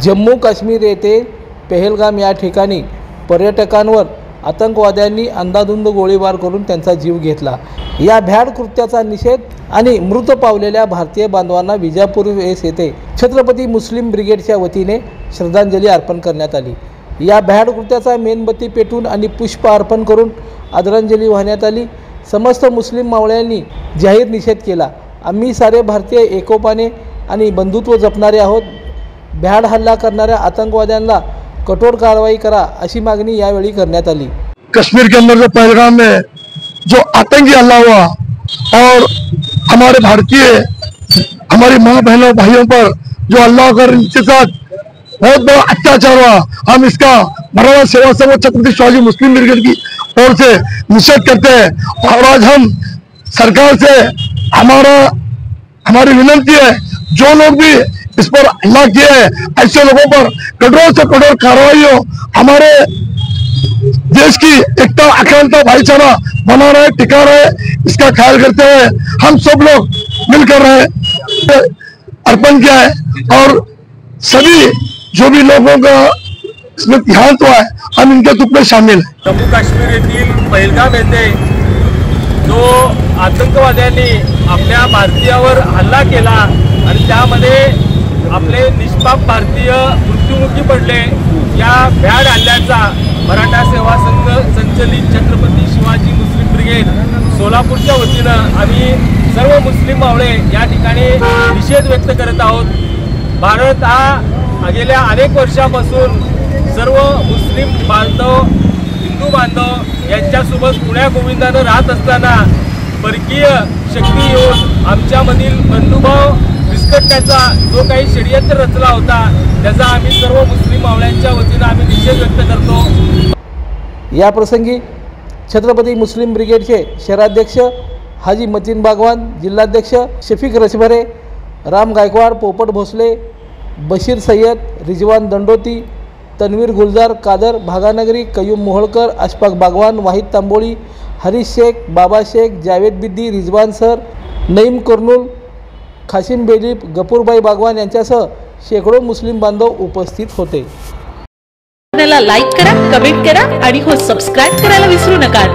जम्मू काश्मीर येथे पहलगाम या ठिकाणी पर्यटकांवर आतंकवाद्यांनी अंधाधुंद गोळीबार करून त्यांचा जीव घेतला। या भ्याड कृत्याचा निषेध आणि मृत पावलेल्या भारतीय बांधवांना विजापूर येथे छत्रपती मुस्लिम ब्रिगेडच्या वतीने श्रद्धांजली अर्पण करण्यात आली। या भ्याड कृत्याचा मेणबत्ती पेटून आणि पुष्प अर्पण करून आदरांजली वाहण्यात आली। समस्त मुस्लिम मावळ्यांनी जाहीर निषेध केला। आम्ही सारे भारतीय एकोपाने आणि बंधुत्व जपणारे आहोत। भ्याड हल्ला करणाऱ्या आतंकवाद्यांना कठोर कार्रवाई करा अशी मागणी यावेळी करण्यात आली। कश्मीर के अंदर जो पहलगाम में जो आतंकी हमला हुआ और हमारे भारतीय हमारी माँ बहनों भाइयों पर जो अल्लाह कर इनके साथ बहुत बड़ा अत्याचार हुआ, हम इसका भरवा सेवा संघ छत्रपति शिवाजी मुस्लिम ब्रिगेड की ओर से निषेध करते हैं। और आज हम सरकार से हमारी विनती है, जो लोग भी इस पर हमला किए हैं ऐसे लोगों पर कठोर से कठोर कार्रवाई हो। हमारे देश की एकता अखंडता भाईचारा बना रहे टिका रहे, इसका ख्याल करते हुए हम सब लोग मिलकर रहे अर्पण किया है। और सभी जो भी लोगों का इसमें देहांत हुआ है हम इनके दुख में शामिल हैं। जम्मू काश्मीर येथील पहलगाम येथे जो आतंकवाद्यांनी आपल्या भारतीयावर हल्ला केला आणि त्यामध्ये आपले निष्पाप भारतीय मृत्युमुखी पडले, या भ्याड हल्ल्याचा मराठा सेवा संघ संचलित छत्रपती शिवाजी मुस्लिम ब्रिगेड सोलापूरच्या वतीनं आम्ही सर्व मुस्लिम मावळे या ठिकाणी निषेध व्यक्त करत आहोत। भारत हा गेल्या अनेक वर्षापासून सर्व मुस्लिम बांधव हिंदू बांधव यांच्यासोबत पुण्या गोविंदानं राहत असताना परकीय शक्ती येऊन आमच्यामधील बंधुभाव विस्कटण्याचा जो काही षडयंत्र रचला होता त्याचा आम्ही सर्व मुस्लिम मावळ्यांच्या वतीनं आम्ही निषेध व्यक्त करतो। या प्रसंगी छत्रपती मुस्लिम ब्रिगेडचे शहराध्यक्ष हाजी मतीन बागवान, जिल्हाध्यक्ष शफीक रचभरे, राम गायकवाड, पोपट भोसले, बशीर सय्यद, रिजवान दंडोती, तन्वीर गुलजार, कादर भागानगरी, कयूम मोहळकर, अशफाक बागवान, वाहिद तांबोळी, हरीश शेख, बाबा शेख, जावेद बिद्दी, रिजवान सर, नईम कर्नूल, खासिम बेलीप, गफूरबाई बागवान यांच्यासह शेकडो मुस्लिम बांधव उपस्थित होते। लाईक करा, कमेंट करा आणि सबस्क्राइब करायला विसरू नका।